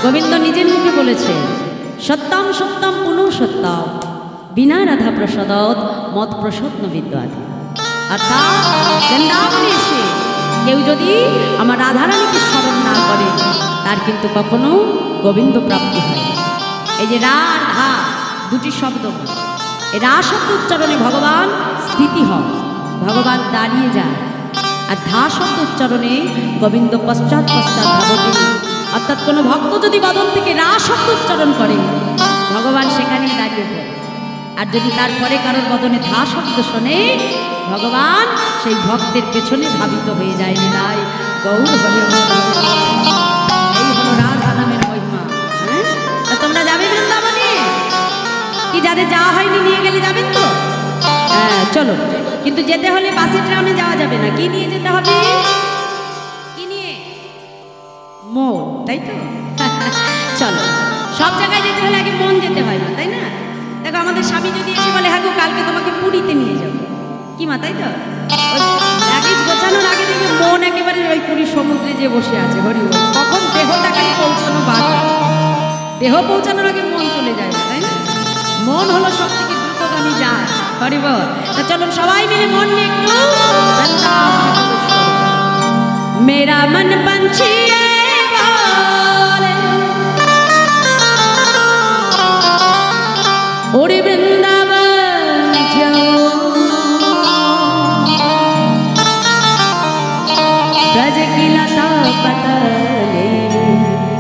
গোবিন্দ নিজের মুখে বলেছে, সত্যম সত্যম পুনঃ সত্যম বিনা রাধা প্রসাদত মত প্রসন্ন বিদ্যাধ। অর্থাৎ বৃন্দাবনে এসে কেউ যদি আমার রাধারানীকে স্মরণ না করে তার কিন্তু কখনো গোবিন্দ প্রাপ্তি হয়। এই যে রা আর ধা দুটি শব্দ, এই রা শব্দ উচ্চারণে ভগবান স্থিতি হন, ভগবান দাঁড়িয়ে যান, আর ধা শব্দ উচ্চারণে গোবিন্দ পশ্চাৎ পশ্চাৎ ধাবতি। অর্থাৎ কোনো ভক্ত যদি বদন থেকে রা শব্দ উচ্চারণ করে ভগবান সেখানেই দাঁড়িয়ে পড়ে, আর যদি তারপরে কারোর বদনে ধা শব্দ শোনে ভগবান সেই ভক্তের পেছনে ধাবিত হয়ে যায়। তাই গৌর হরে এই হলো রাধা নামের মহিমা। হ্যাঁ, তা তোমরা যাবে বৃন্দাবনে? কি যাদের যাওয়া হয়নি নিয়ে গেলে যাবেন তো? হ্যাঁ চলো, কিন্তু যেতে হলে বাসে ট্রামে যাওয়া যাবে না। কি নিয়ে যেতে হবে? কি নিয়ে? মন, তাই তো? চলো, সব জায়গায় যেতে হলে আগে মন যেতে হয় না, তাই না? দেখো আমাদের স্বামী যদি এসে বলে হ্যাঁ গো কালকে তোমাকে পুরীতে নিয়ে যাবো, কি মা তাই তো? ওই লাগেজ গোছানোর আগে দেখবে মন একেবারে ওই পুরীর সমুদ্রে যে বসে আছে। হরি বল, কখন দেহটাকে পৌঁছানো বাকি, দেহ পৌঁছানোর আগে মন চলে যায় না, তাই না? মন হলো সব থেকে দ্রুতগামী যায়। হরি বল, তা চলুন সবাই মিলে মন নিয়ে একটু মেরা মন पंछी ओरे वृंदावन जाओ, ब्रज की लता पतले।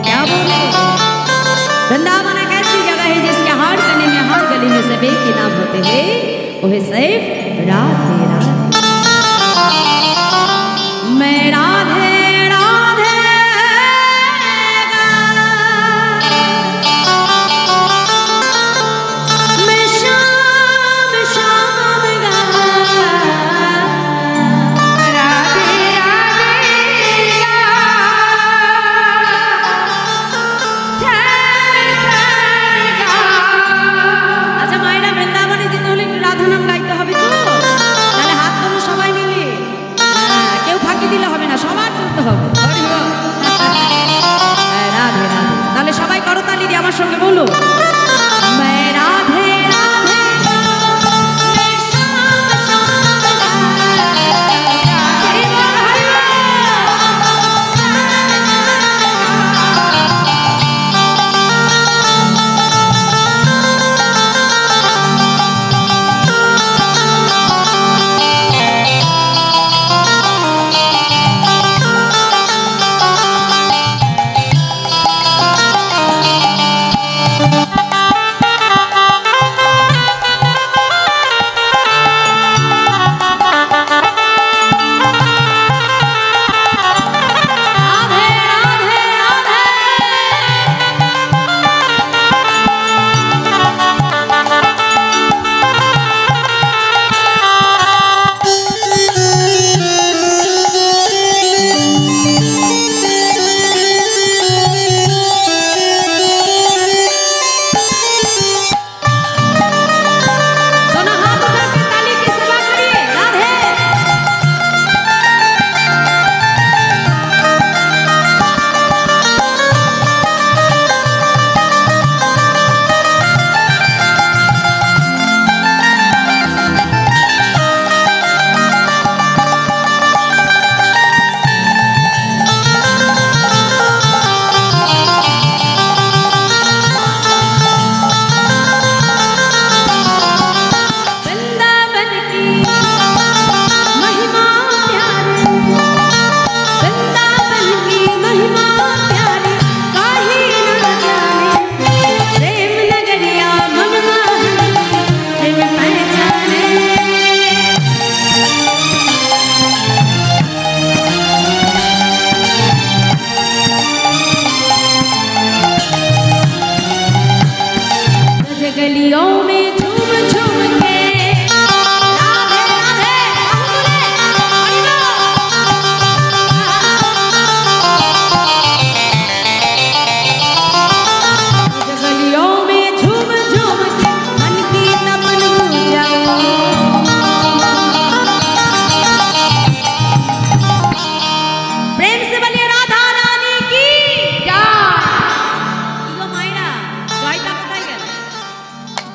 क्या बोले? वृंदावन एक ऐसी जगह है जिसके हर गली में सब एक ही नाम होते हैं, वो है सिर्फ राधे राधे। मैं राधे সবাই করতালি দিয়ে আমার সঙ্গে বলো,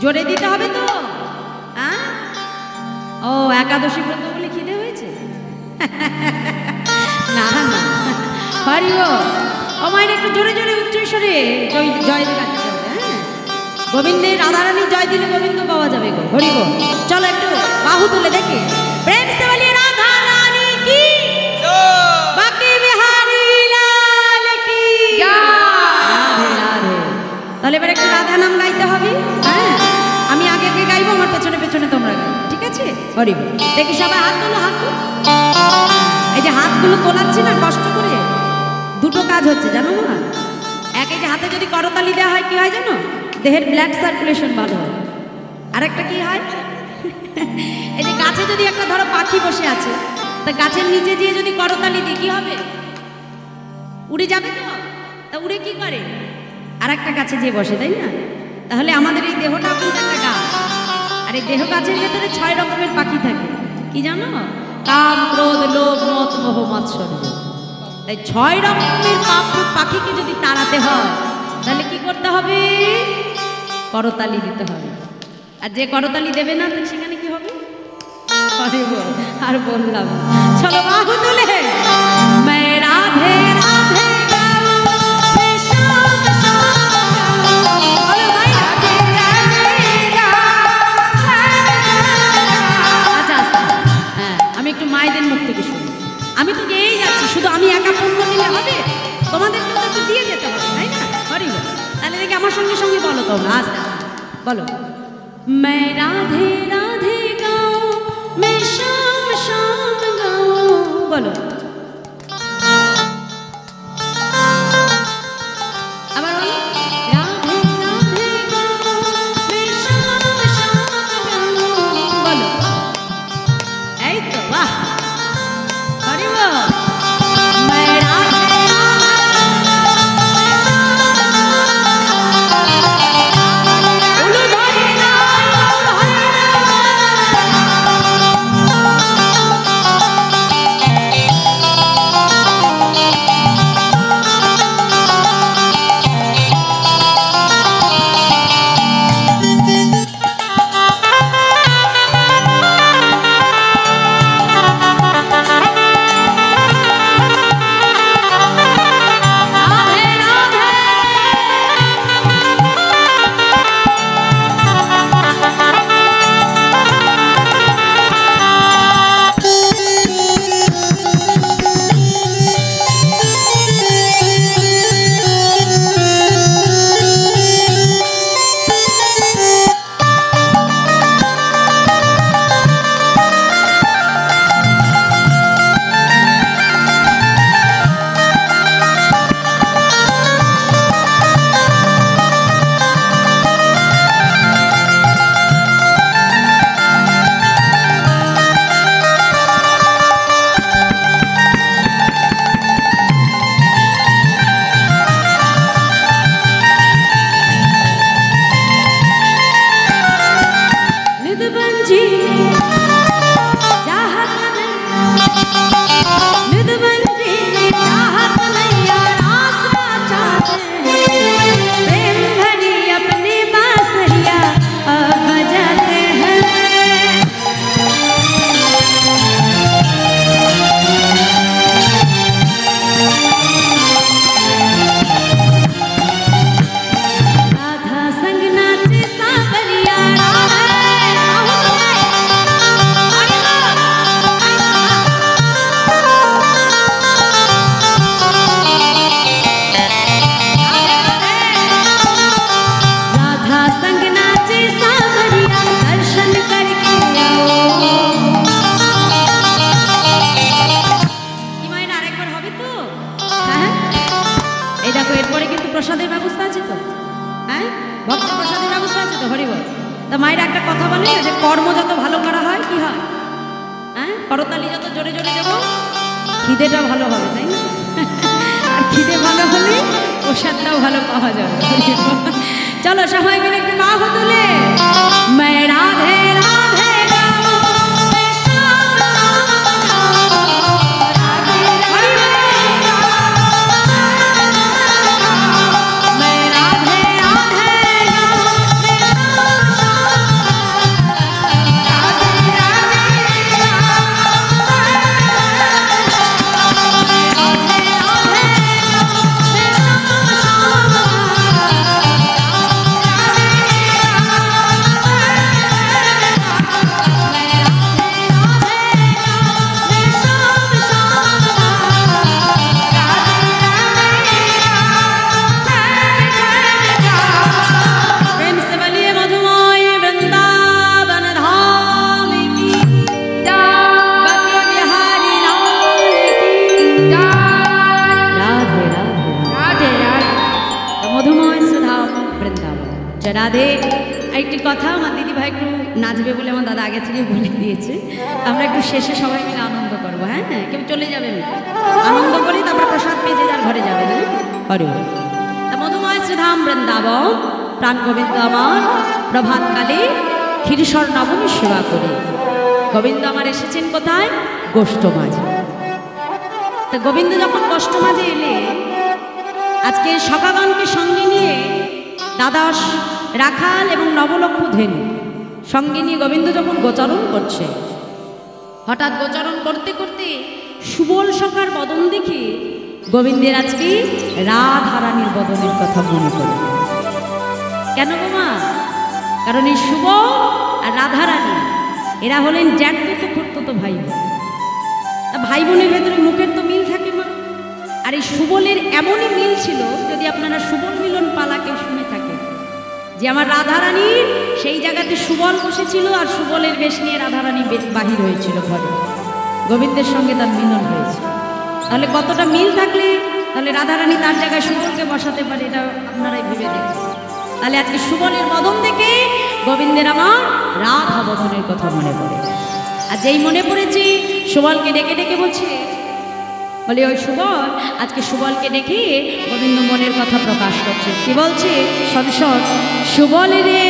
জোরে দিতে হবে তো? হ্যাঁ, ও একাদশী ব্রত বলে খিদে হয়েছে? না না, হরিব ও মায়ের একটু জোরে জোরে উচ্চস্বরে জয় জয় গাইতে হবে। হ্যাঁ, গোবিন্দের রাধারানী জয় দিলে গোবিন্দ পাওয়া যাবে গো। হরিব, চলো একটু বাহু তুলে দেখি। প্রেম সে বলিয়ে রাধা রানী কি, বাকি বিহারি লাল কি। রাধে রাধে। তাহলে এবার একটু রাধা নাম গাইতে হবে। হ্যাঁ, আমি আগে আগে গাইবো, আমার পেছনে পেছনে তোমরা গাইবে, ঠিক আছে? হরিব, দেখি সবাই হাত তোলো, হাত তোলো। এই যে হাতগুলো তোলাচ্ছি না কষ্ট করে, দুটো কাজ হচ্ছে জানো না। এক, এই যে হাতে যদি করতালি দেওয়া হয় কি হয় জানো? দেহের ব্লাড সার্কুলেশন ভালো হয়। আরেকটা কি হয়, এই যে গাছে যদি একটা ধরো পাখি বসে আছে, তা গাছের নিচে গিয়ে যদি করতালি দিই কি হবে? উড়ে যাবে তো। তা উড়ে কি করে? আর একটা গাছে যেয়ে বসে, তাই না? তাহলে আমাদের এই দেহটা কিন্তু একটা গাছ, আর এই দেহ গাছের ভেতরে 6 রকমের পাখি থাকে। কি জানো? কাম, ক্রোধ, লোভ, মদ, মোহ, মাৎসর্য। তাই 6 রকমের পাখিকে যদি তাড়াতে হয় তাহলে কি করতে হবে? করতালি দিতে হবে। আর যে করতালি দেবে না সেখানে কি হবে? আর বললাম, চলো বাহু তুলে मैं राधे राधे একটু মায়েদের মুখ থেকে শুনি। আমি তো গেয়েই যাচ্ছি, শুধু আমি একা পূর্ণ দিলে হবে? তোমাদেরকে তো একটু দিয়ে যেতে হবে, তাই না? হরি বল। তাহলে দেখি আমার সঙ্গে সঙ্গে বলো তোমরা, আস্তে বলো। मैं राधे राधे गाऊं, मैं शाम शाम गाऊं। বলো আবার বলো। राधे राधे गाऊं, मैं शाम शाम गाऊं। বলো। এই তো, বাহ, হরি বল। मैं राधे প্রসাদের ব্যবস্থা আছে তো? হ্যাঁ, ভক্ত প্রসাদের ব্যবস্থা আছে তো? হরি বল। তা মায়ের একটা কথা বলে যে কর্ম যত ভালো করা হয় কি হয়? হ্যাঁ, করতালি যত জোরে জোরে দেবো খিদেটা ভালো হবে, তাই না? আর খিদে ভালো হলে প্রসাদটাও ভালো পাওয়া যাবে। চলো সবাই মিলে একটু বাহু তুলে मैं राधे राधे রাধে। একটি কথা, আমার দিদি ভাই একটু নাচবে বলে আমার দাদা আগে থেকে বলে দিয়েছে, আমরা একটু শেষে সবাই মিলে আনন্দ করবো। হ্যাঁ হ্যাঁ, কেউ চলে যাবেন না, আনন্দ করে তারপরে প্রসাদ পেয়ে যে যার ঘরে যাবে না। হরে তা মধুময় শ্রীধাম বৃন্দাবন প্রাণ গোবিন্দ আমার প্রভাতকালে ক্ষীরসর নবমী সেবা করে গোবিন্দ আমার এসেছেন কোথায়? গোষ্ঠ মাঝে। তা গোবিন্দ যখন গোষ্ঠ মাঝে এলে, আজকে সখাগণকে সঙ্গে নিয়ে দ্বাদশ রাখাল এবং নবলক্ষ ধেনু সঙ্গে নিয়ে গোবিন্দ যখন গোচরণ করছে, হঠাৎ গোচরণ করতে করতে সুবল সখার বদন দেখে গোবিন্দের আজকে রাধারানীর বদনের কথা মনে পড়ে। কেন গো মা? কারণ এই শুভ আর রাধারানী এরা হলেন জ্যাঠতো খুড়তো ভাই বোন। ভাই বোনের ভেতরে মুখের তো মিল থাকে মা। আর এই সুবলের এমনই মিল ছিল, যদি আপনারা সুবল মিলন পালা কেউ শুনে থাকেন, যে আমার রাধারানীর সেই জায়গাতে সুবল বসেছিল আর সুবলের বেশ নিয়ে রাধারানী বাহির হয়েছিল ঘরে, গোবিন্দের সঙ্গে তার মিলন হয়েছে। তাহলে কতটা মিল থাকলে তাহলে রাধারানী তার জায়গায় সুবলকে বসাতে পারে, এটা আপনারাই ভেবে দেখুন। তাহলে আজকে সুবলের বদন থেকে গোবিন্দের আমার রাধা বদনের কথা মনে পড়ে। আর যেই মনে পড়েছে, সুবলকে ডেকে ডেকে বলছে, বলে ওই সুবল, আজকে সুবলকে ডেকে গোবিন্দ মনের কথা প্রকাশ করছে। কি বলছে? শোন সুবল রে,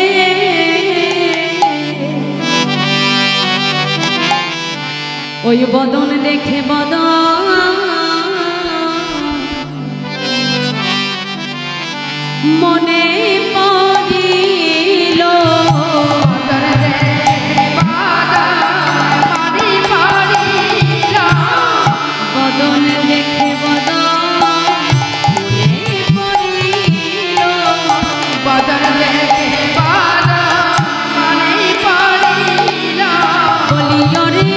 ওই বদন দেখে বদন মনে পড়িল, বদন দেখে বদন মনে পড়িল, বদন দেখে বদন মনে পড়িল, বলিও রে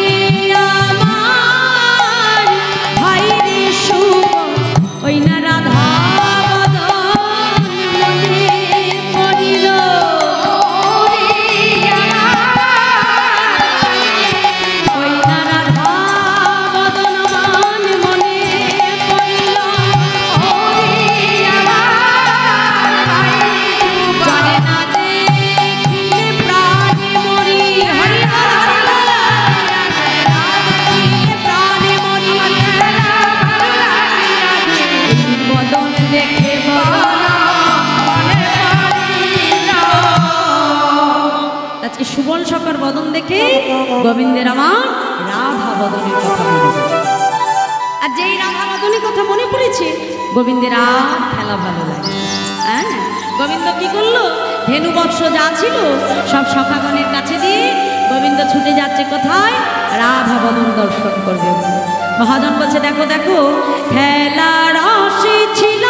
আমার ভাই রে শুভ, ওই না রাধা সুবল সখার বদন দেখে গোবিন্দের আমার রাধা বদনের কথা মনে পড়ে। আর যেই রাধা বদনের কথা মনে পড়েছে, গোবিন্দের আর খেলা ভালো লাগে। হ্যাঁ, গোবিন্দ কি করলো? ধেনু বৎস যা ছিল সব সখাগণের কাছে দিয়ে গোবিন্দ ছুটে যাচ্ছে কোথায়? রাধা বদন দর্শন করবে। মহাজন বলছে, দেখো দেখো খেলা রসে ছিল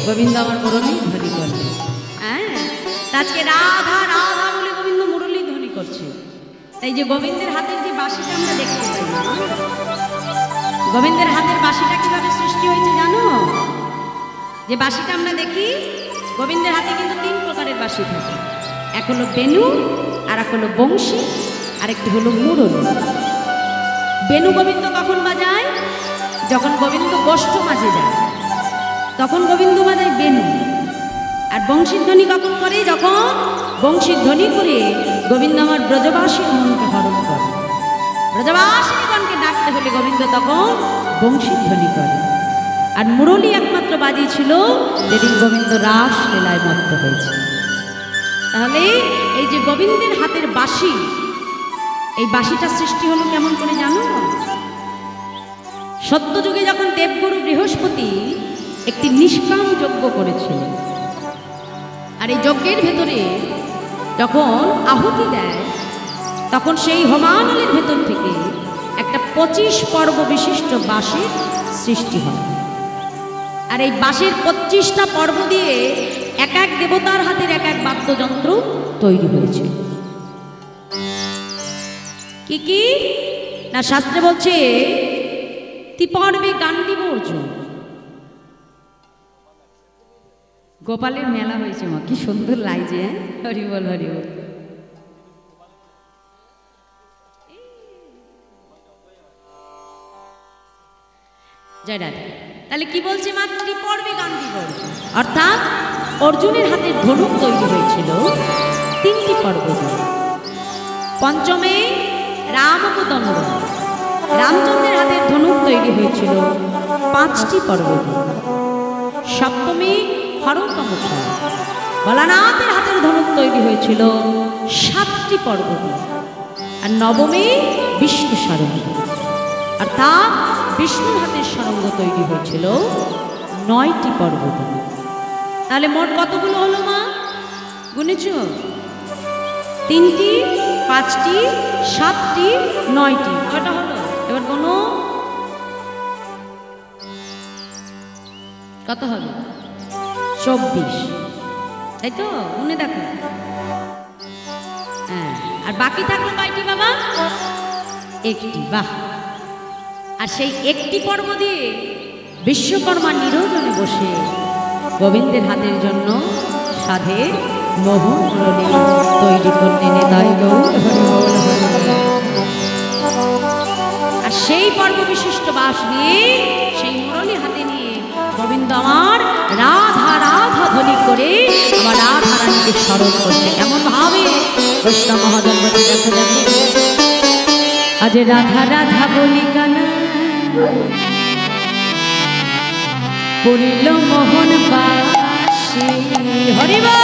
গোবিন্দ আমার মুরলী ধ্বনি করবে। হ্যাঁ, আজকে রাধা রাধা বলে গোবিন্দ মুরলী ধ্বনি করছে। তাই যে গোবিন্দের হাতের যে বাঁশিটা আমরা দেখতে পাই, গোবিন্দের হাতের বাঁশিটা কিভাবে সৃষ্টি হয়েছে জানো? যে বাঁশিটা আমরা দেখি, গোবিন্দের হাতে কিন্তু 3 প্রকারের বাঁশি থাকে। এক হলো বেনু, আর এক হলো বংশী, আর একটি হলো মুরলী। বেনু গোবিন্দ কখন বাজায়? যখন গোবিন্দ গোষ্ঠ মাঝে যায় তখন গোবিন্দ বাজায় বেনু। আর বংশীর ধ্বনি কখন করে? যখন বংশীর ধ্বনি করে গোবিন্দ আমার ব্রজবাসীর মনকে হরণ করে। ব্রজবাসীগণকে ডাকতে হলে গোবিন্দ তখন বংশীর ধ্বনি করে। আর মুরলী একমাত্র বাজিয়েছিল যেদিন গোবিন্দ রাস লীলায় মত্ত হয়েছে। তাহলে এই যে গোবিন্দের হাতের বাঁশি, এই বাঁশিটা সৃষ্টি হলো কেমন করে জানো? সত্যযুগে যখন দেবগুরু বৃহস্পতি একটি নিষ্কাম যজ্ঞ করেছিলেন, আর এই যজ্ঞের ভেতরে যখন আহুতি দেয় তখন সেই হোমানলের ভেতর থেকে একটা 25 পর্ব বিশিষ্ট বাঁশির সৃষ্টি হয়। আর এই বাঁশির 25টা পর্ব দিয়ে এক এক দেবতার হাতের এক এক বাদ্যযন্ত্র তৈরি হয়েছে। কি কি না, শাস্ত্রে বলছে ত্রিপর্বে গান্ডি অর্জুন। গোপালের মেলা হয়েছে মা, কি সুন্দর লাগছে। হরি বল হরি বল। জয় রাধা। তাহলে কি বলছে মা? ত্রিপর্বে গান্ডি অর্জুন, অর্থাৎ অর্জুনের হাতের ধনুক তৈরি হয়েছিল 3টি পর্ব দিয়ে। পঞ্চমে রামকদণ্ড, রামচন্দ্রের হাতের ধনুক তৈরি হয়েছিল 5টি পর্ব দিয়ে। সপ্তমে হরকমঠ, ভোলানাথের হাতের ধনুক তৈরি হয়েছিল 7টি পর্ব দিয়ে। আর নবমে বিষ্ণু সারঙ্গ, অর্থাৎ বিষ্ণুর হাতের সারঙ্গ তৈরি হয়েছিল 9টি পর্ব দিয়ে। তাহলে মোট কতগুলো হলো মা? গুনেছ? 3টি, 5টি, 7টি, 9টি। কটা হলো? এবার কোনো কত হবে? 24, তাই তো? মনে দেখো। হ্যাঁ, আর বাকি থাকলো কয়টি বাবা? 1টি। বাহ। আর সেই 1টি পর্ব দিয়ে বিশ্বকর্মা নিরঞ্জনে বসে গোবিন্দের হাতের জন্য সাধের মোহন মুরলী তৈরি করলেন। তাই আর সেই পর্ব বিশিষ্ট বাঁশ দিয়ে সেই মুরলী হাতে নিয়ে গোবিন্দ আমার রাধা রাধা ধ্বনি করে আমার রাধা রানীকে স্মরণ করছে। কেমন ভাবে বৈষ্ণব মহাজন্মতি দেখা যাবে। আজ রাধা রাধা বলি কানা পড়িল মোহন বাসি। হরিবা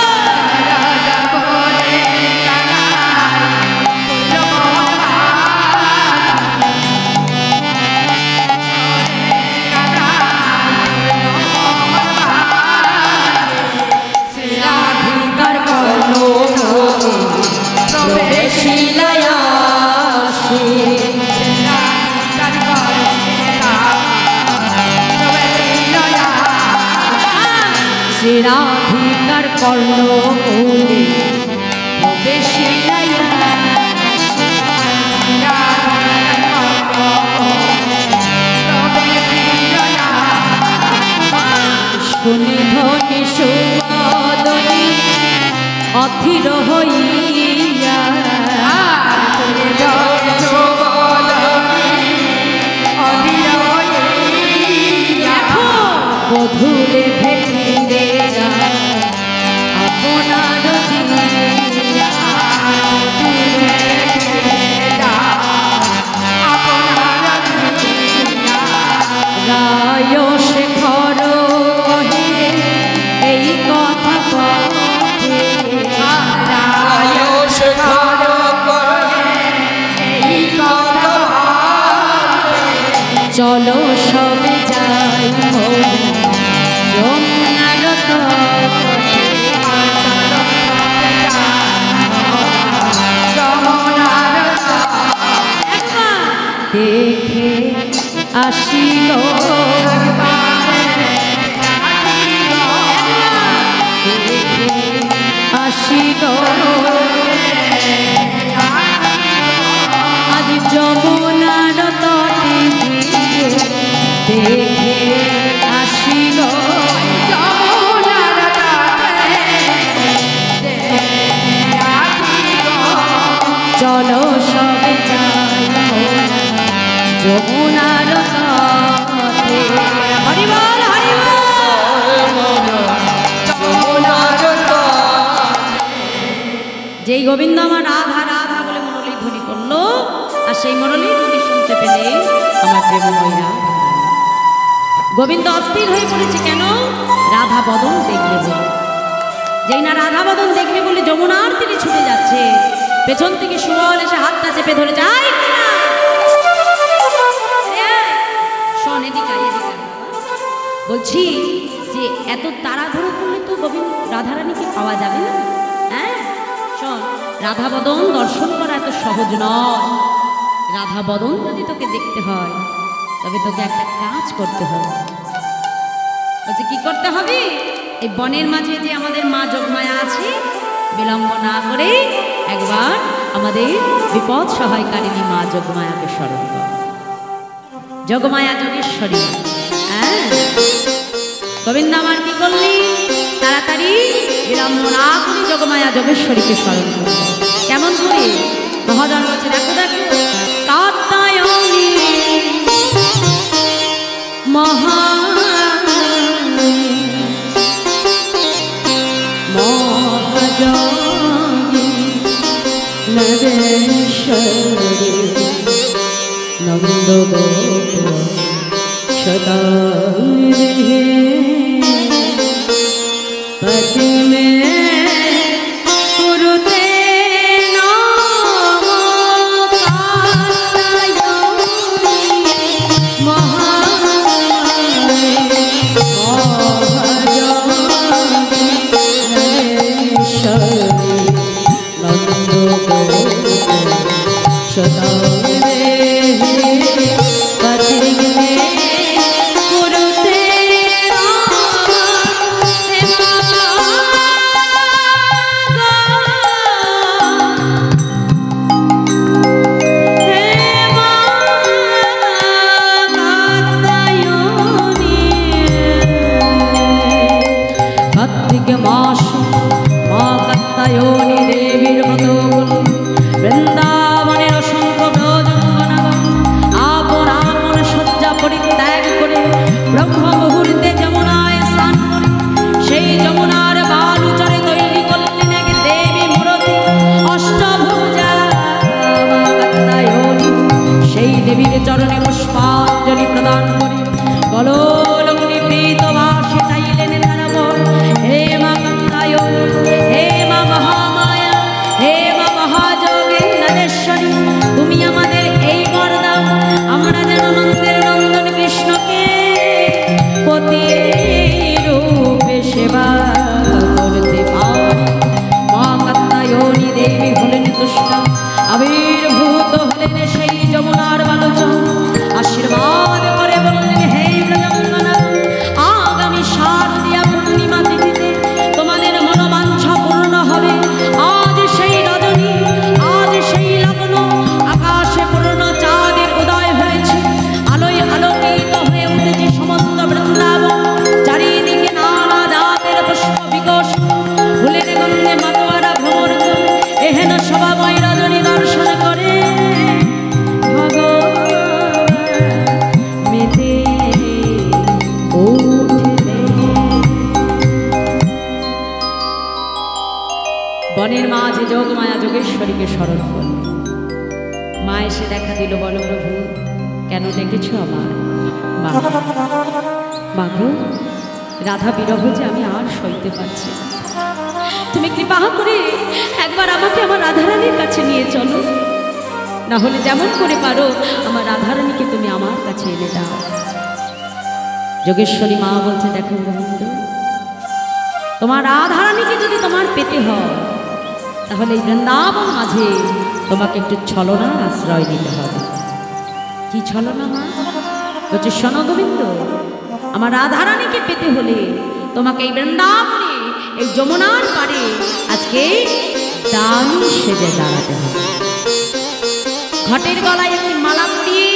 রাধিকার কর্ণ শুনে ধনি সুবদনী অধীর হইয়া বধূরে ভেটিরে আপনার রায় শেখর কহে এই কথা কহে রায় শেখর কহে এই কথা চলো সবে যাই যমুনার তটে দেখে আসিল গো আজ যমুনার তটে দেখে আসি গো যমুনার তটে দেখে আসি গো। চলো সবে যাই যমুনার তটে। হরি বল হরি বল। যমুনার তটে যেই গোবিন্দ আমার রাধা রাধা বলে মুরলী ধ্বনি করলো, আর সেই মুরলী ধ্বনি শুনতে পেলে আমার প্রেমময় রাধা গোবিন্দ অস্থির হয়ে পড়েছে। কেন? রাধা বদন দেখবে বলে। যেই না রাধা বদন দেখবে বলে যমুনার তীরে ছুটে যাচ্ছে, পেছন থেকে সুবল এসে হাতটা চেপে ধরে যায়। শোন এদিকে আয়, এদিকে আয়। বলছি যে এত তাড়াহুড়ো করলে তো গোবিন্দ রাধারানীকে পাওয়া যাবে না। হ্যাঁ শোন, রাধা বদন দর্শন করা এত সহজ নয়। রাধা বদন যদি তোকে দেখতে হয় তবে তোকে একটা কাজ করতে হবে। বলছে কি করতে হবে? এই বনের মাঝে যে আমাদের মা যোগমায়া আছে, বিলম্ব না করে একবার আমাদের বিপদ সহায়কারিণী মা যোগমায়াকে স্মরণ কর। যোগমায়া যোগেশ্বরী। হ্যাঁ গোবিন্দ আমার কি করলি? তাড়াতাড়ি বিলম্ব না করে যোগমায়া যোগেশ্বরীকে স্মরণ কর। কেমন করে? মহাজন বলছে দেখো দেখো, কাত্যায়নী মহা মহাজনী নরেশ্বরী নন্দ গোপ সদা पति में कुरुते नाम कात्यायनी महाजनी नरेश्वरी नंद गोप सदा पति में कुरुते কাত্যায়নী দেবীর ব্রত বৃন্দাবনের অসংখ্য ব্রজগণগণ আপন আপন শয্যা পরিত্যাগ করে ব্রহ্ম মুহূর্তে যমুনায় স্নান করে সেই যমুনার বালুচরে তৈরি করলেন এক দেবী মূর্তি অষ্টভুজা মা কাত্যায়নী। সেই দেবীর চরণে পুষ্পাঞ্জলি প্রদান করে গলগ্নিবৃত বাসে চাইলেন তারা বল, হে মা কাত্যায়নী, হে মা মহামায়া, হে মা মহাযোগী নরেশ্বরী, তুমি আমাদের এই বর দাও আমরা যেন নন্দের নন্দন কৃষ্ণকে পতি রূপে সেবা করতে পারি। মা কাত্যায়নী দেবী হলেন তুষ্ট, আবির্ভূত হলেন সেই যমুনার বালুচর। আশীর্বাদ করে বললেন, হে ব্রজঙ্গনা, আগামী শারদীয়া পূর্ণিমা তিথিতে তোমাদের মনোবাঞ্ছা পূর্ণ হবে। আজ সেই রজনী, আজ সেই লগ্ন, আকাশে পূর্ণ চাঁদের উদয় হয়েছে, আলোয় আলোকিত হয়ে উঠেছে সমস্ত বৃন্দাবন, চারিদিকে নানা জাতের পুষ্প বিকশ, ফুলের গন্ধে মাতোয়ারা ভ্রমর করে এহেন শোভাময় রজনী দর্শন করে ভগবান মেতে উঠলেন। বনের মাঝে যোগমায়া যোগেশ্বরীকে স্মরণ করল। মা এসে দেখা দিল, বলো প্রভু কেন ডেকেছ আমার? মা গো, রাধা বিরহ যে আমি আর সইতে পারছি না। তুমি কৃপা করে একবার আমাকে আমার রাধারানীর কাছে নিয়ে চলো, না হলে যেমন করে পারো আমার রাধারানীকে তুমি আমার কাছে এনে দাও। যোগেশ্বরী মা বলছে, দেখো গোবিন্দ, তোমার রাধারানীকে যদি তোমার পেতে হয় তাহলে এই বৃন্দাবন মাঝে তোমাকে একটু ছলনার আশ্রয় নিতে হবে। কি ছলনা মা? বলছে, শোনো গোবিন্দ, আমার রাধারানীকে পেতে হলে তোমাকে এই বৃন্দাবনে, এই যমুনার পাড়ে আজকে দামি সেজে দাঁড়াতে হবে। ঘটের গলায় একটি মালা পরিয়ে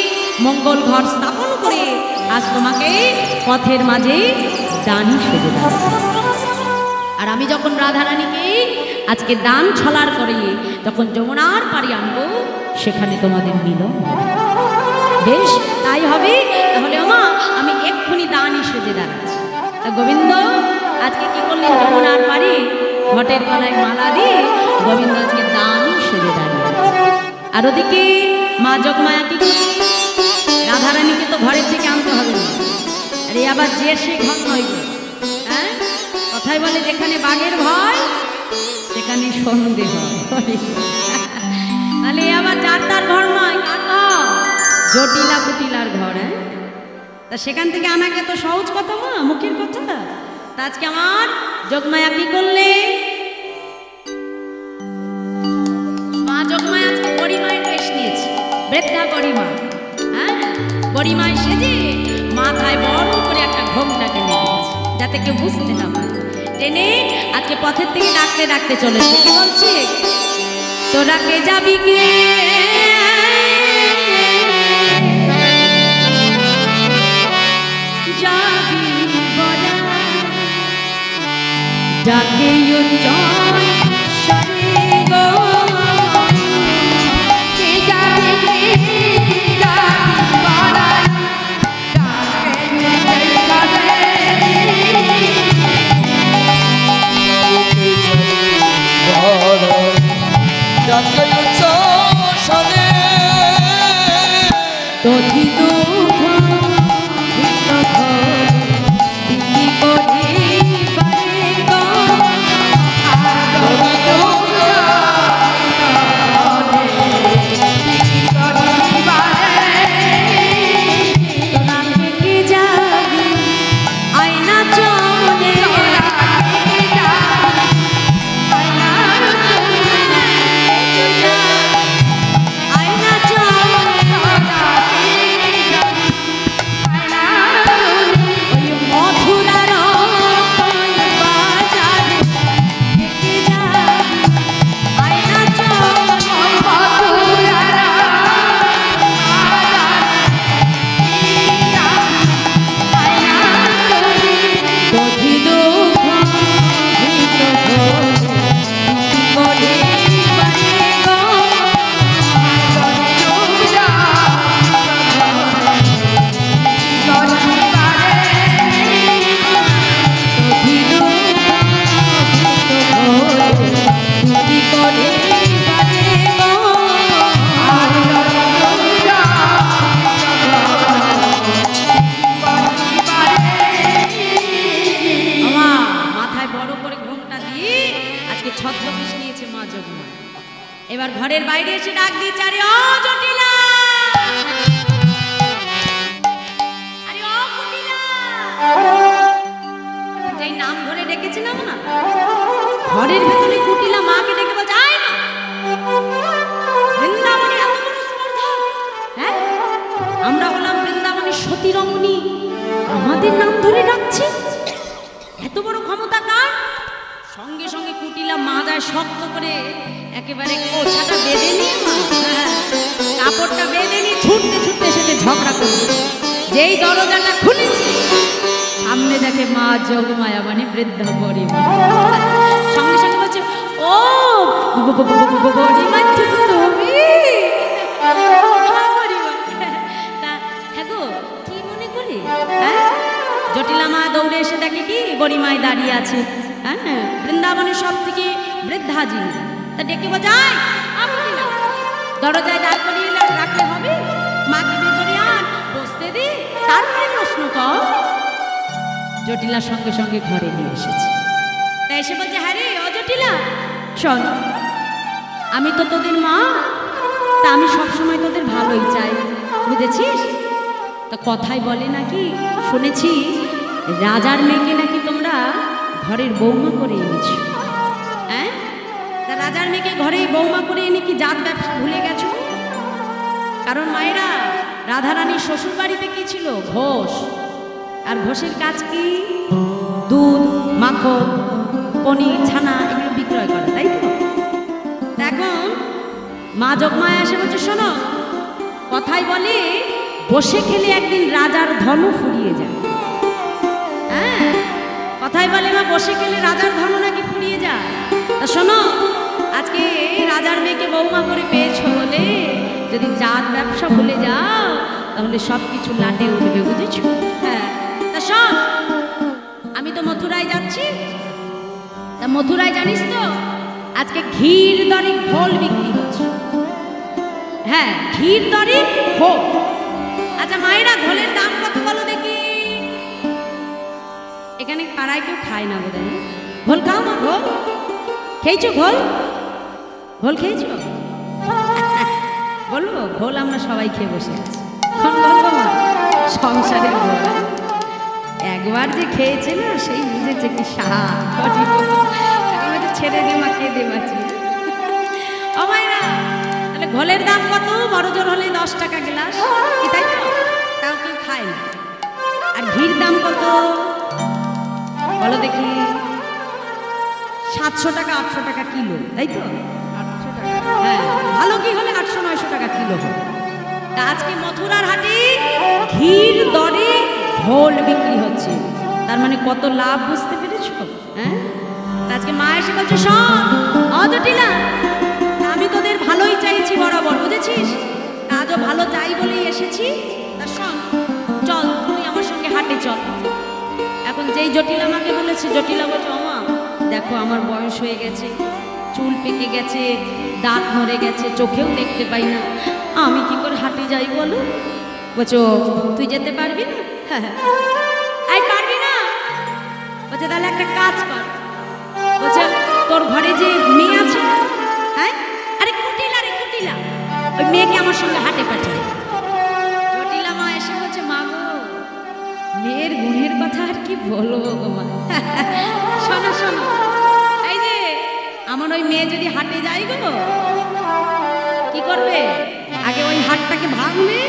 মঙ্গল ঘর স্থাপন করে আজ তোমাকে পথের মাঝে দানি সেজে দাঁড়াতে হবে। আর আমি যখন রাধারানীকে আজকে দান ছলার করে যখন যমুনার পাড়ি আনবো, সেখানে তোমাদের মিলন হবে। বেশ তাই হবে। তাহলে ওমা আমি এক্ষুনি দানি সেজে দাঁড়াচ্ছি। তা গোবিন্দ আজকে কি করলেন? যমুনার পাড়ি ঘটের গলায় মালা দিয়ে গোবিন্দ আজকে দানি সেজে দাঁড়িয়ে আছে। আর ওদিকে মা যোগমায়া কি করছে? রাধারানীকে তো ঘরের থেকে আনতে হবে না। আরে আবার যে সে ঘর নয় গো, হ্যাঁ? কথাই বলে যেখানে বাঘের ভয় সেখানে সন্দেহ হয়। তাহলে আবার যার তার ঘর নয়, কার ঘর? জটিলা কুটিলার ঘর। হ্যাঁ, তা সেখান থেকে আনাকে তো সহজ কথা মা, মুখের কথা। তা আজকে আমার যোগমায়া কি করলে? মা যোগমায়া আজকে বড়িমায়ের বেশ নিয়েছে, বৃদ্ধা বড়িমা। হ্যাঁ, বড়িমায় সেজে মাথায় বড় করে একটা ঘোমটা টেনে দিয়েছে, যাতে কেউ বুঝতে না পারে। টেনে আজকে পথের থেকে ডাকতে ডাকতে চলেছে। কি বলছে? তোরা কে যাবি কে, যাবি বলা, ডাকে জয় সরে গো, কে যাবে কে যাবি বলাই, ডাকে তথি দুঃখ কি করে পারে গো, তোরা থেকে যাবি আয়না চলে, আয়না ওই মধুরার বাজারে থেকে যাবি আয়না কঠিন করে পারে গো, মাথায় বড় করে ঘোমটা দিয়ে আজকে ছত্রপিস নিয়েছে মা যোগমা। এবার ঘরের বাইরে এসে ডাক দিয়েছে, আরে ও জটিলা, আরে ও কুটিলা। যেই নাম ধরে ডেকেছিলাম না, ঘরের ভেতরে কুটিলা মাকে ডেকে বলছে, আয় না, বৃন্দাবনে এত বড় স্পর্ধা। হ্যাঁ, আমরা হলাম বৃন্দাবনের সতী রমণী, আমাদের নাম ধরে ডাকছে, এত বড় ক্ষমতা কার? সঙ্গে সঙ্গে কুটিলা মা যায় শক্ত করে একেবারে কোছাটা বেঁধে নিয়ে, কাপড়টা বেঁধে নিয়ে ছুটতে ছুটতে এসেছে ঝগড়া করছে। যেই দরজাটা খুলেছে সামনে দেখে মা যোগমায়া, মানে বৃদ্ধা বড়িমা। সঙ্গে সঙ্গে বলছে, ও বড়িমা তুমি? হ্যাঁ গো, কি মনে করে? হ্যাঁ, জটিলা মা দৌড়ে এসে দেখে কি বড়িমায় দাঁড়িয়ে আছে। হ্যাঁ, বৃন্দাবনের সব থেকে বৃদ্ধা যিনি, তা ডেকে বোঝায়, দরজায় দাঁড় করিয়ে রাখলে হবে? মাকে ভেতরে আন, বসতে দে, তারপরে প্রশ্ন কর। জটিলা সঙ্গে সঙ্গে ঘরে নিয়ে এসেছে। তাই এসে বলছে, হ্যাঁ রে ও জটিলা, শোন, আমি তো তোদের মা, তা আমি সবসময় তোদের ভালোই চাই, বুঝেছিস? তো কথাই বলে নাকি, শুনেছি রাজার মেয়েকে নাকি তোমরা ঘরের বৌমা করে এনেছো। হ্যাঁ, তা রাজার মেয়েকে ঘরে বৌমা করে এনে কি জাত ব্যবসা ভুলে গেছো? কারণ মায়েরা, রাধারানীর শ্বশুর বাড়িতে কি ছিল? ঘোষ। আর ঘোষের কাজ কি? দুধ, মাখন, পনির, ছানা এগুলো বিক্রয় করা, তাই তো? মা যোগমায়া এসে বলছে, শোনো, কথাই বলে বসে খেলে একদিন রাজার ধনও ফুরিয়ে যায়। হ্যাঁ, কথাই বলে মা, বসে খেলে রাজার ধনও নাকি ফুরিয়ে যায়। তা শোনো, আজকে রাজার মেয়েকে বৌমা করে পেয়েছো বলে যদি জাত ব্যবসা ভুলে যাও তাহলে সব কিছু লাটে উঠবে, বুঝেছো? হ্যাঁ, তা শোন, আমি তো মথুরায় যাচ্ছি। তা মথুরায় জানিস তো আজকে ঘির দরে ঘোল বিক্রি হচ্ছে। হ্যাঁ, ঘির দরে ঘোল। আচ্ছা মায়েরা, ঘোলের দাম কত বলো দেখি? এখানে পাড়ায় কেউ খায় না বোধ হয়। ঘোল খাও মা, ঘোল খেয়েছো? ঘোল ঘোল খেয়েছো? বলবো ঘোল আমরা সবাই খেয়ে বসে আছি। এখন বলবো মা, সংসারের ঘোল একবার যে খেয়েছে না সেই বুঝেছে কি স্বাদ। ছেড়ে দে মা, খেয়ে দে বাঁচি। ও মায়েরা, তাহলে ঘোলের দাম কত? বড় জোর হলে 10 টাকা গ্লাস, কি তাই তো? তাও কেউ খায় না। আর ঘির দাম কত বলো দেখি? 700 টাকা 800 টাকা কিলো, তাই তো? 800 টাকা। হ্যাঁ, ভালো ঘি হলে 800-900 টাকা কিলো হয়। তা আজকে মথুরার হাটে ঘির দরে ঘোল বিক্রি হচ্ছে, তার মানে কত লাভ বুঝতে পেরেছো? হ্যাঁ, আজকে মা এসে বলছে, শোন অজটিলা, আমি তোদের ভালোই চাইছি বরাবর, বুঝেছিস? আজও ভালো চাই বলেই এসেছি। তা শোন, চল তুই আমার সঙ্গে হাটে চল। এখন যেই জটিলা আমাকে বলেছে, জটিলা বলছে, ওমা দেখো আমার বয়স হয়ে গেছে, চুল পেকে গেছে, দাঁত মরে গেছে, চোখেও দেখতে পাই না, আমি কি করে হাটে যাই বলো? বলছো তুই যেতে পারবি না? হ্যাঁ, এই পারবি না? বলছে তাহলে একটা কাজ কর। বলছে তোর ঘরে যে মেয়ে আছে, হ্যাঁ, আরে কুটিলা রে কুটিলা, ওই মেয়েকে আমার সঙ্গে হাটে পাঠিয়ে। জটিলা মা এসে বলছে, মা গো, মেয়ের গুণের কথা আর কি বলবো গো মা। শোনো শোনো, এই যে আমার ওই মেয়ে যদি হাটে যায় গো, কি করবে? আগে ওই হাটটাকে ভাঙবে,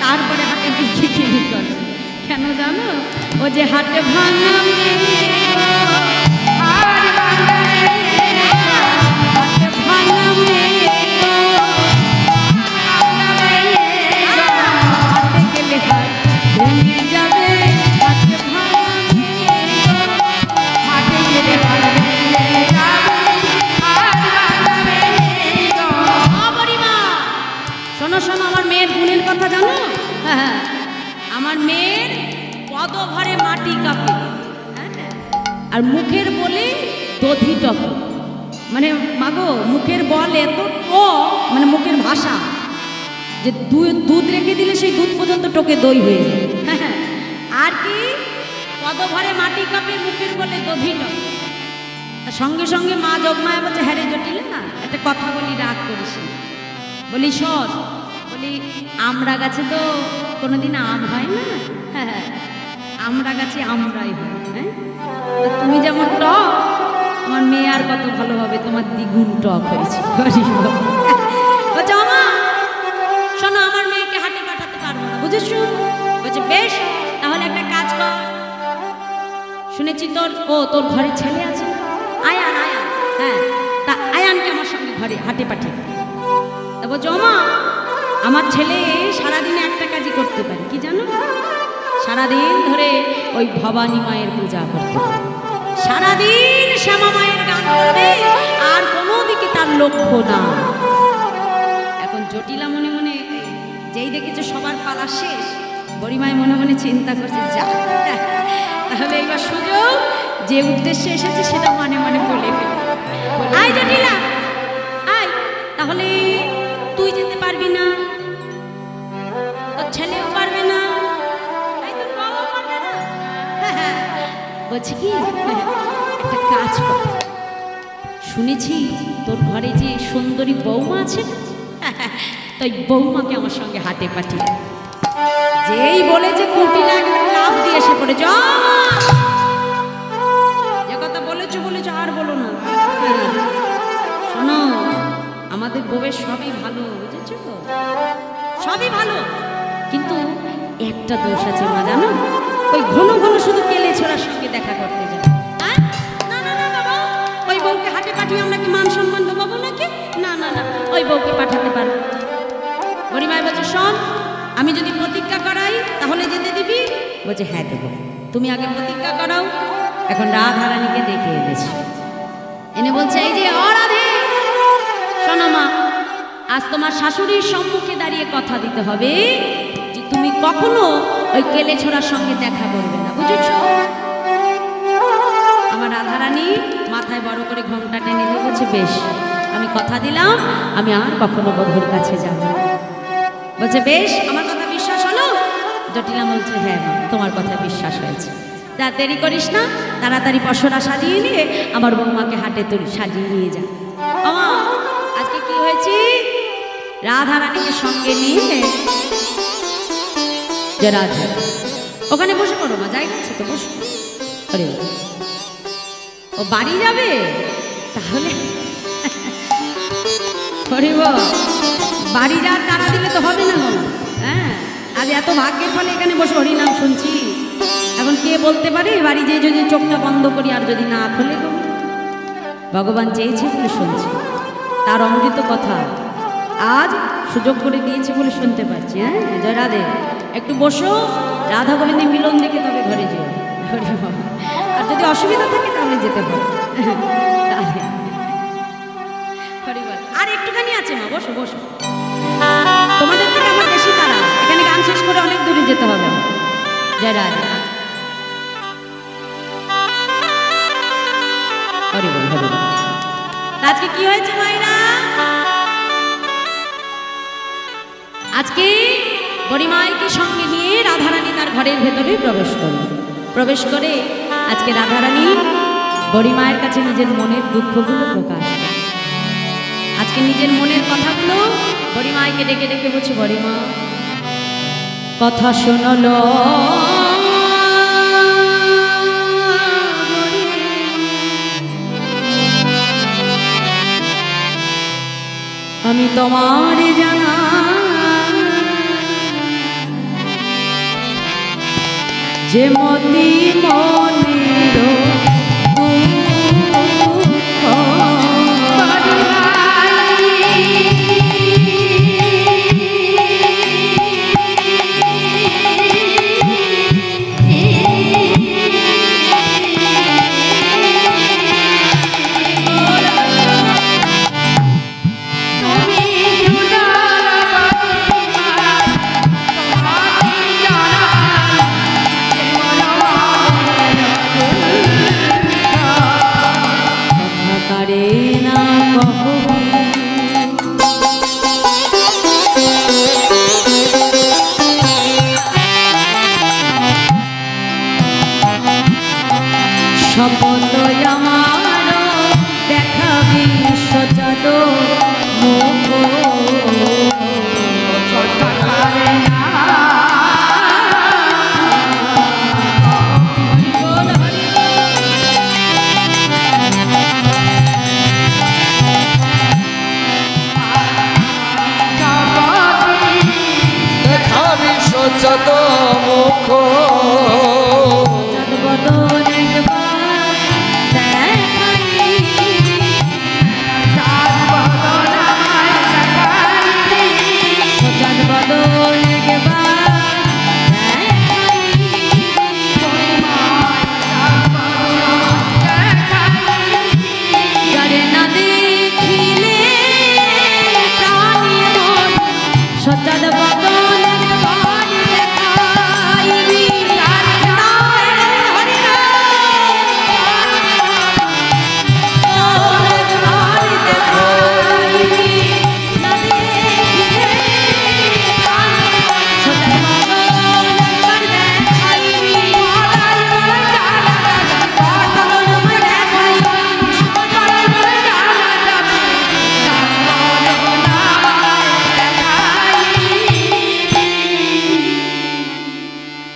তারপরে হাটে বিক্রি কিনি করবে। কেন জানো? ও যে হাটে ভাঙা আমার মেয়ের পদভরে মাটি কাঁপে, আর মুখের বলে দধি টকে। মানে মাগো, মুখের বল এত মানে মুখের ভাষা যে দুধ রেখে দিলে সেই দুধ পর্যন্ত টকে দই হয়ে যায়। আর কি পদভরে মাটি কাঁপে, মুখের বলে দধি টকে। সঙ্গে সঙ্গে মা যোগমায়া বলছে, হ্যাঁ রে জটিলা, একটা কথা বলি, রাগ করিস না। বলি শোন, বলি আমরা গাছে তো কোনোদিন আম হয় না, হ্যাঁ, আমরা গাছে আমরাই হয়। হ্যাঁ, তুমি যেমন টক, আমার মেয়ে আর কত ভালো হবে, তোমার দ্বিগুণ টক হয়েছে। বলছে আমা শোনো, আমার মেয়েকে হাটে পাঠাতে পারবো না, বুঝেছো? বলছে বেশ, তাহলে একটা কাজ কর, শুনেছি তোর ঘরে ছেলে আছে, আয়ান আয়ান, হ্যাঁ, তা আয়ানকে আমার সঙ্গে ঘরে হাটে পাঠিয়ে। তা বলছে আমা, আমার ছেলে সারাদিনে একটা কাজই করতে পারে, কি জানো? সারাদিন ধরে ওই ভবানী মায়ের পূজা করতে পারে, সারাদিন শ্যামা মায়ের গান করবে, আর কোনো দিকে তার লক্ষ্য না। এখন জটিলা মনে মনে যেই দেখেছে সবার পালা শেষ, বড়িমায় মনে মনে চিন্তা করছে, যা তাহলে এবার সুযোগ, যে উদ্দেশ্যে এসেছে সেটা মানে মানে বলে ফেলে। আয় জটিলা আয়, তাহলে তুই যেতে পারবি না, তোর ছেলেও পারবে না, বলছি কি একটা কাজ কর, শুনেছি তোর ঘরে যে সুন্দরী বৌমা আছে, তো ওই বৌমাকে আমার সঙ্গে হাটে পাঠিয়ে। যেই বলেছে কুটিলা লাভ দিয়ে এসে পড়ে, যে কথা বলেছো আর বলো না। শোনো, আমাদের বউয়ের সবই ভালো, বুঝেছো? সবই ভালো, কিন্তু একটা দোষ আছে মা, জানো? ওই ঘন ঘন শুধু কেলে ছোড়ার সঙ্গে দেখা করতে যায়। না না না বাবা, ওই বউকে হাটে পাঠিয়ে আমরা কি মান সম্মান দেবো নাকি? না না না, ওই বউকে পাঠাতে পারবো। গরিমায় বলছে, শোন, আমি যদি প্রতিজ্ঞা করাই তাহলে যেতে দিবি? বলছে, হ্যাঁ দেবো, তুমি আগে প্রতিজ্ঞা করাও। এখন রাধারানীকে ডেকে এনেছে, এনে বলছে, এই যে রাধে, শোনো মা, আজ তোমার শাশুড়ির সম্মুখে দাঁড়িয়ে কথা দিতে হবে যে তুমি কখনো ওই কেলে ছোড়ার সঙ্গে দেখা করবে না, বুঝেছ? আমার রাধারানী মাথায় বড় করে ঘোমটা টেনে দিয়ে বলছে, বেশ, আমি কথা দিলাম আমি আর কখনো বধূর কাছে যাব না। বলছে, বেশ, আমার কথা বিশ্বাস হলো? জটিলা বলছে, হ্যাঁ মা, তোমার কথা বিশ্বাস হয়েছে। যা, দেরি করিস না, তাড়াতাড়ি পশরা সাজিয়ে নিয়ে আমার বৌমাকে হাটে তুলে সাজিয়ে নিয়ে যা। আমা, আজকে কি হয়েছে? রাধারানীকে সঙ্গে নিয়ে যে রাধা, ওখানে বসে পড়ো মা, যাই গেছে তো, বসো। আরে ও বাড়ি যাবে তাহলে? বাড়ি যাওয়ার তারা দিলে তো হবে না গো। হ্যাঁ, আজ এত ভাগ্যের ফলে এখানে বসে হরিনাম শুনছি। এখন কে বলতে পারে বাড়ি যেয়ে যদি চোখটা বন্ধ করি আর যদি না খোলে? ভগবান চেয়েছে বলে শুনছি, তার অমৃত কথা আজ সুযোগ করে দিয়েছে বলে শুনতে পাচ্ছি। হ্যাঁ, জয় রাধে। একটু বসো, রাধা গোবিন্দের মিলন দেখে তবে ঘরে যেও। আর যদি অসুবিধা থাকে তাহলে যেতে পারো। রাধে। আর একটুখানি আছে মা, বসো বসো, তোমাদের থেকে আমার বেশি তারা, এখানে গান শেষ করে অনেক দূরে যেতে হবে। জয় রাধে। হরি বল, হরি বল। আজকে কি হয়েছে মায়েরা? আজকে বড়িমাইকে সঙ্গে নিয়ে রাধারানী তার ঘরের ভেতরে প্রবেশ করে আজকে রাধারানী বড়িমায়ের কাছে নিজের মনের দুঃখগুলো প্রকাশ করে। আজকে নিজের মনের কথাগুলো বড়িমাইকে ডেকে ডেকে বলছে, বড়িমা, কথা শোনলো আমি তোমার জানা যে মতি মনের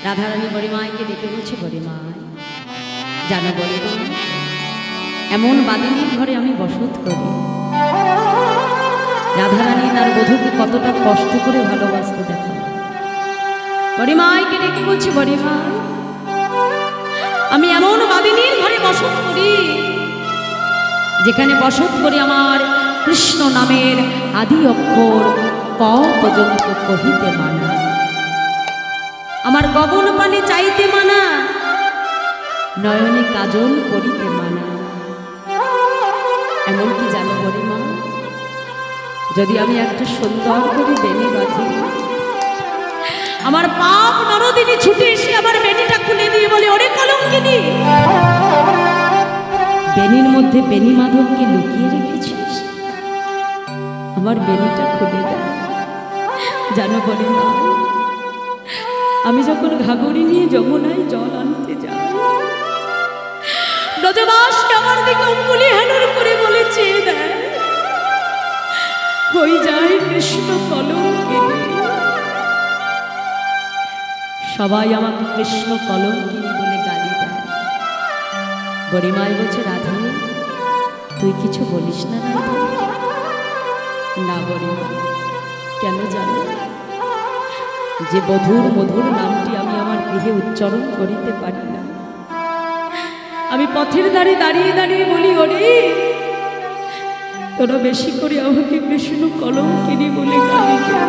রাধারানী বড়িমাইকে ডেকে বলছে, বড়িমাই জানো বড়িমা, এমন বাদিনীর ঘরে আমি বসত করি। রাধারানী তার বধূকে কতটা কষ্ট করে ভালোবাসতে দেখো। বড়িমাইকে ডেকে বলছে, বড়িমাই, আমি এমন বাদিনীর ঘরে বসত করি যেখানে বসত করে আমার কৃষ্ণ নামের আদি অক্ষর ক পর্যন্ত কহিতে মানা, আমার গগন পানে চাইতে মানা, নয়নে কাজল করিতে মানা। এমনকি জানো গরিমা, যদি আমি একটা সুন্দর করে বেনি বাঁধি, আমার পাপ নরদিনী ছুটে এসে আমার বেনিটা খুলে দিয়ে বলে, ওরে কলঙ্কিনী, বেনির মধ্যে বেনি মাধবকে লুকিয়ে রেখেছিস, আমার বেনিটা খুলে দেয়। জানো গরিমা, আমি যখন ঘাগরি নিয়ে যমুনায় জল আনতে যাই, ব্রজবাস আমার দিকে অঙ্গুলি হেলন করে বলে, চেয়ে দেয়, হই যায় কৃষ্ণ কলঙ্কিনী। সবাই আমাকে কৃষ্ণ কলঙ্কিনী বলে গালি দেয়। গরিমায় বলছে, রাধা তুই কিছু বলিস না রাধা? না গরিমা, কেন জানো? যে বধুর মধুর নামটি আমি আমার গৃহে উচ্চারণ করিতে পারি না, আমি পথের ধারে দাঁড়িয়ে দাঁড়িয়ে বলি, ওরে তোরা বেশি করে আমাকে কৃষ্ণ কলঙ্কিনী বলে গালি দেয়।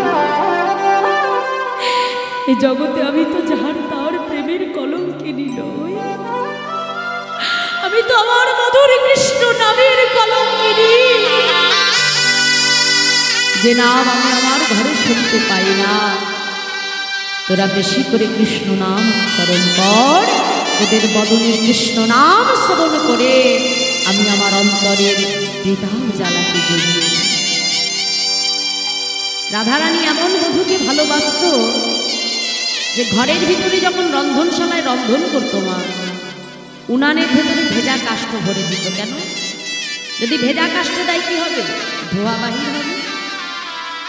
এই জগতে আমি তো যাহার তার প্রেমের কলঙ্কিনী নই, আমি তো আমার মধুর কৃষ্ণ নামের কলঙ্কিনী। যে নাম আমি আমার ঘরে শুনতে পাই না, তোরা বেশি করে কৃষ্ণ নাম উচ্চারণ কর। তোদের বদনের কৃষ্ণ নাম শ্রবণ করে আমি আমার অন্তরের বেতাল জ্বালাকে জ্বলিয়ে। রাধারানী এমন বধূকে ভালোবাসত যে ঘরের ভিতরে যখন রন্ধনশালায় রন্ধন করতো মা, উনানের ভেতরে ভেজা কাষ্ঠ ভরে দিত। কেন? যদি ভেজা কাষ্ঠ দেয় কি হবে? ধোয়া বাহির হবে।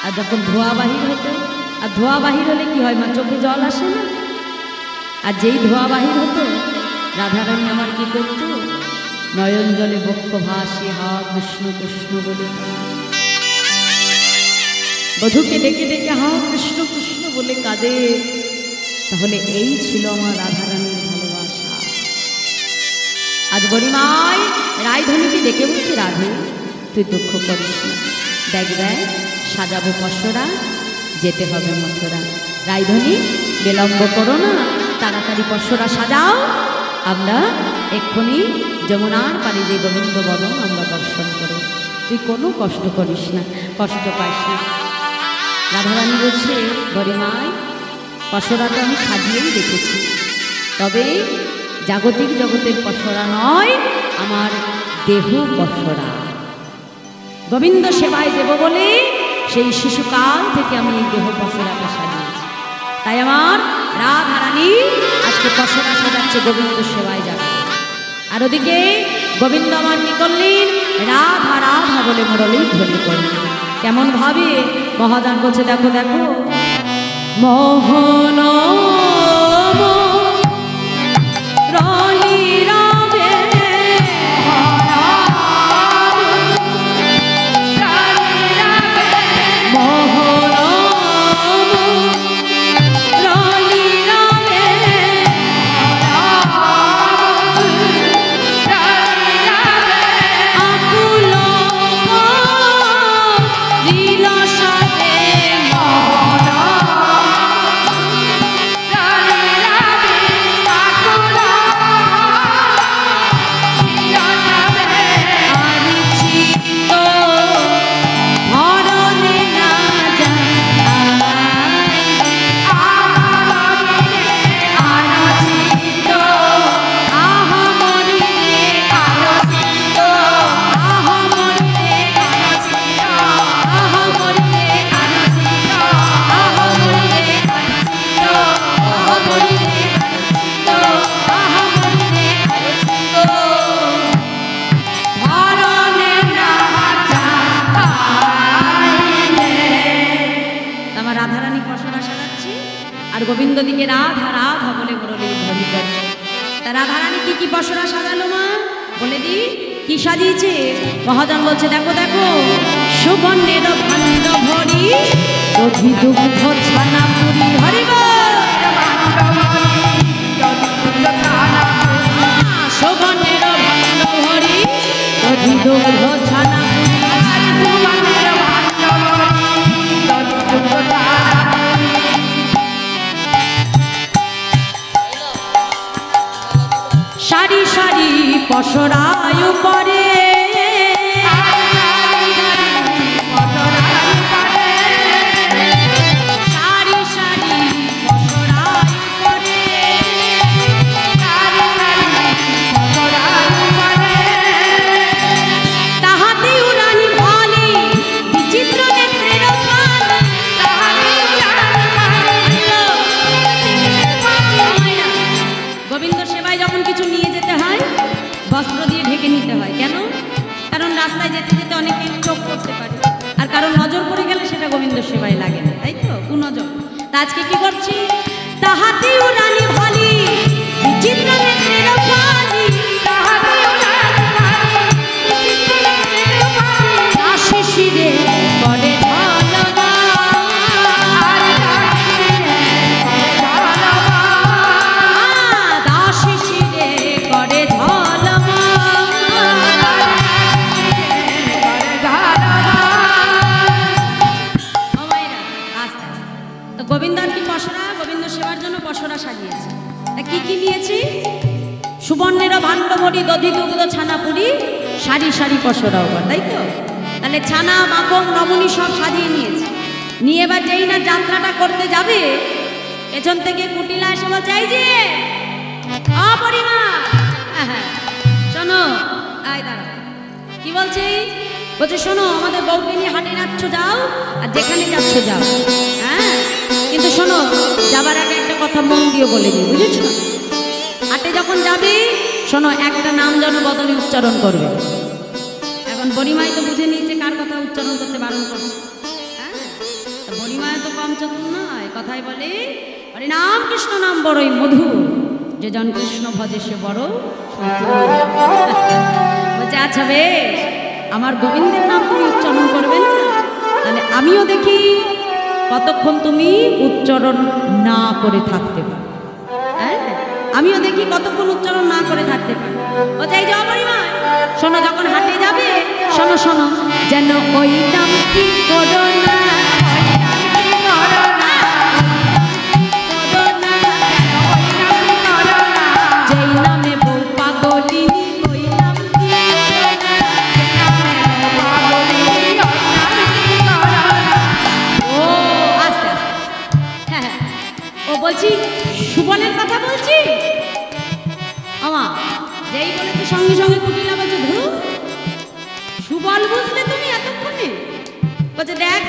আর যখন ধোয়া বাহির হতো, আর ধোয়া বাহির হলে কি হয় মা? চোখে জল আসে না? আর যেই ধোয়া বাহির হতো, রাধারানী আমার কি করত? নয়ন জলে বক্ষ ভাসে হা কৃষ্ণ কৃষ্ণ বলে বধূকে ডেকে ডেকে হা কৃষ্ণ কৃষ্ণ বলে কাঁদে। তাহলে এই ছিল আমার রাধারানীর ভালোবাসা। আজ গরিমায় রায়ধনীকে ডেকে বলছে, রাধে তুই দুঃখ করিস না, দেখ দেখ সাজাবো পসরা, যেতে হবে মথুরা। রায়ধনী বিলম্ব করো না, তাড়াতাড়ি পসরা সাজাও, আমরা এক্ষুনি যমুনার পানি যে গোবিন্দ বদন আমরা দর্শন করো। তুই কোনো কষ্ট করিস না, কষ্ট পাইস না। রাধারানী বলছে, গরিমায় পসরাটা আমি সাজিয়েই রেখেছি, তবে জাগতিক জগতের পসরা নয়, আমার দেহ পসরা। গোবিন্দ সেবায় দেব বলে সেই শিশুকাল থেকে আমি এই দেহ পসরাটা সাজিয়েছি। তাই আমার রাধারানী আজকে পসরা সাজাচ্ছে, গোবিন্দ সেবায় যাবে। আর ওদিকে গোবিন্দ আমার কি করলেন? রাধা রাধা বলে মুরলী ধ্বনি করলেন। কেমন ভাবে? মহাজন বলছে, দেখো দেখো মোহন গোবিন্দ দিকে রাধা রাধা বলে মুরলী ধ্বনি করছে। তা রাধারানী কি কি পসরা সাজালো মা বলে দি? কি সাজিয়েছে? মহাজন বলছে, দেখো দেখো সুবর্ণের ভাণ্ড ভরি, দধি দুগ্ধ ছানা পুরি। হরি বল। সুবর্ণের ভাণ্ড ভরি, দধি দুগ্ধ ছানা পুরি। সারি সারি পসরায় পরে বস্ত্র দিয়ে ঢেকে নিতে হয়। কেন? কারণ রাস্তায় যেতে যেতে অনেকে চোখ করতে পারে, আর কারণ নজর পড়ে গেলে সেটা গোবিন্দ সেবায় লাগে না, তাই তো? কুনজর। তা আজকে কি করছি? তাহাতে উড়ানি ভালি বিচিত্র নেত্রের ফালি, তাহাতে উড়ানি ভালি বিচিত্র নেত্রের ফালি, দাসী শিরে করে ঢালবা আর দাসী শিরে করে ঢালবা। গোবিন্দ আর কি পসরা, গোবিন্দ সেবার জন্য পসরা সাজিয়েছে। তা কি কি নিয়েছি? সুবর্ণের ভাণ্ড ভরি দধি দুগ্ধ ছানা পুরি সারি সারি পসরা ওপর, তাই তো? তাহলে ছানা মাখন রমণী সব সাজিয়ে নিয়েছে। নিয়ে এবার যেই না যাত্রাটা করতে যাবে, পেছন থেকে কুটিলা এসে বলছে, এই যে অপরিমা, শোনো, আয় দাঁড়া। কি বলছি? বলছে শোনো, আমাদের বউকে নিয়ে হাটে যাচ্ছ যাও, আর যেখানে যাচ্ছ যাও, হ্যাঁ, কিন্তু শোনো, যাবার আগে একটা কথা মন দিয়ে বলে দিই, বুঝেছ? হাটে যখন যাবে, শোনো, একটা নাম যেন বদলে উচ্চারণ করবে। এখন বড়িমাই তো বুঝে নিয়েছে কার কথা উচ্চারণ করতে বারণ করছে, হ্যাঁ? বড়িমায় তো কম চতুর নয়, কথাই বলে হরি নাম কৃষ্ণ নাম বড়ই মধু, যে জন কৃষ্ণ ভজে সে বড় বলছে আচ্ছা বেশ, আমার গোবিন্দের নাম তুমি উচ্চারণ করবে না, তাহলে আমিও দেখি কতক্ষণ তুমি উচ্চারণ না করে থাকতে পারো। হ্যাঁ, আমিও দেখি কতক্ষণ উচ্চারণ না করে থাকতে পারো। বলছে এই যাও পরিমা, শোনো, যখন হাটে যাবে, শোনো শোনো, যেন ওই নাম কি করো না, যেই নামে বউ পাগলি, ওই নাম কি ও আস্তে আস্তে, হ্যাঁ, ও বলছি সুবনের কথা বলছি। আমা যেই বলেছে সঙ্গে সঙ্গে কুটিলা বলছে, ধরু সুবল বুঝলে তুমি এতক্ষণে? বলছে দেখ,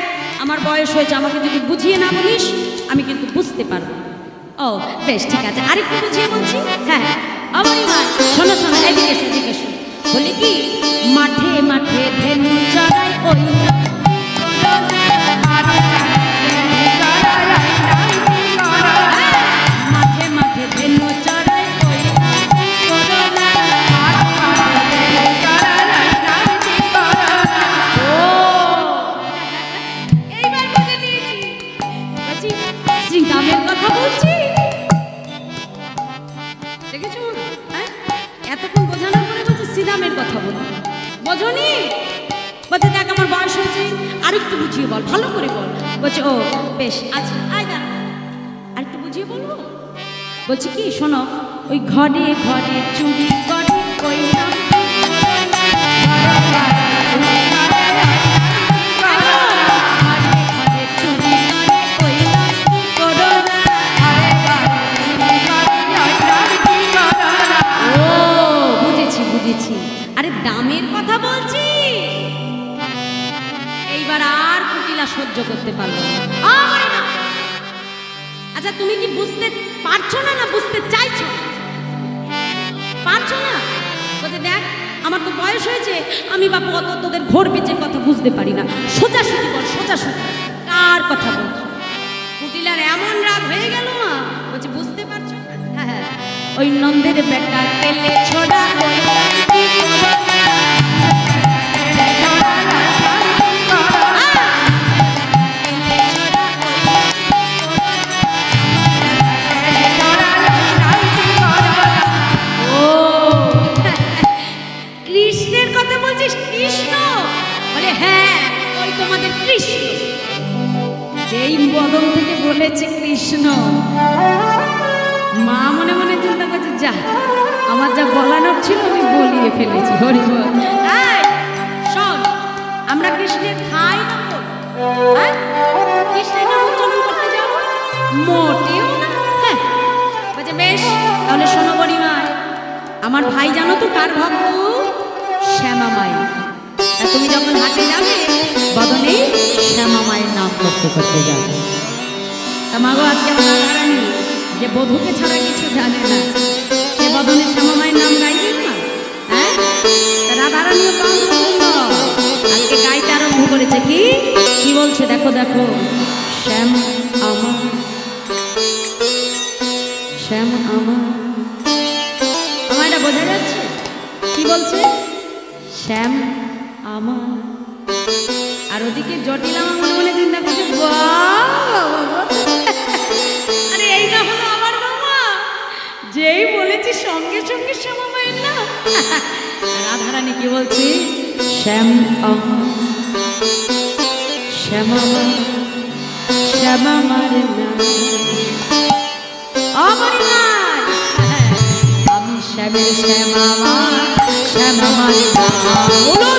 আমার বয়স হয়েছে, আমাকে যদি বুঝিয়ে না বলিস আমি কিন্তু বুঝতে পারবো। ও বেশ ঠিক আছে, আরেকটু বুঝিয়ে বলছি। হ্যাঁ হ্যাঁ, আমারই মা, শোনো শোনো, এদিকে এসো, এদিকে এসো। বলি কি, মাঠে মাঠে ধেনু চড়াই, ওই মাঠে মাঠে ধেনু চড়াই, ওই এইবার বুঝে নিয়েছি। বলছি শ্রীরামের কথা বলছি, দেখেছো? হ্যাঁ, এতক্ষণ বোঝানোর পরে বলছে শ্রীরামের কথা বল, বোঝনি? বলছে দেখ, আমার বয়স হয়েছে, আরেকটু বুঝিয়ে বল, ভালো করে বল। বলছে ও বেশ, আচ্ছা আয় দাঁড়া, আরেকটু বুঝিয়ে বলবো। বলছি কি, শোনো, ওই ঘরে ঘরে চুরি করে, ওই নাম বুঝেছি। আরে দামের কথা বলছি। এইবার আর কুটিলা সহ্য করতে পারলো না। আচ্ছা তুমি কি বুঝতে পারছো না, না বুঝতে চাইছো? পারছো না? বলছে দেখ, আমার তো বয়স হয়েছে, আমি বাপু অত তোদের ঘোর বেচের কথা বুঝতে পারি না, সোজাসুজি বল, সোজাসুজি কার কথা বলছো? কুটিলার এমন রাগ হয়ে গেল না, বলছে বুঝতে পারছো? হ্যাঁ হ্যাঁ, ওই নন্দের বেটা তেলে ছোড়া, কৃষ্ণের কথা বলছিস? কৃষ্ণ? বলে হ্যাঁ, ওই তোমাদের কৃষ্ণ। যেই বদন থেকে বলেছে কৃষ্ণ, মা মনে মনে চিন্তা করছে, যা আমার যা বলানোর ছিল আমি বলিয়ে ফেলেছি। হরি বল। এই, শোন, আমরা কৃষ্ণের খাই না তো? হ্যাঁ? কৃষ্ণের নাম উচ্চারণ করতে যাব? মোটেও না। হ্যাঁ, বলছে বেশ, তাহলে শোনো বড়িমা, আমার ভাই জানো তো কার ভক্ত? শ্যামা মায়ের। তা তুমি যখন হাটে যাবে বদনে শ্যামা মায়ের নাম করতে করতে যাবে। তা মাগো, আজকে আমার রাধারানী যে বধূকে ছাড়া কিছু জানে না, সে বদনে শ্যামা মায়ের নাম গাইবে না? হ্যাঁ, তা রাধারানীও কম সুন্দর, আজকে গাইতে আরম্ভ করেছে। কি কি বলছে দেখো দেখো। শ্যাম আমার, শ্যাম আমার, আমার এটা বোঝা যাচ্ছে কি বলছে? শ্যাম আমার। আর ওদিকে জটিলা মনে মনে চিন্তা করছে, আরে এই না হলো আমার মামা, যেই বলেছি সঙ্গে সঙ্গে শ্যামা মায়ের নাম। রাধারানী কি বলছে? শ্যাম আমার, শ্যামা মা, শ্যামা মায়ের নাম আমার নাম। আমি শ্যামের শ্যামা মা, শ্যামা মায়ের নাম।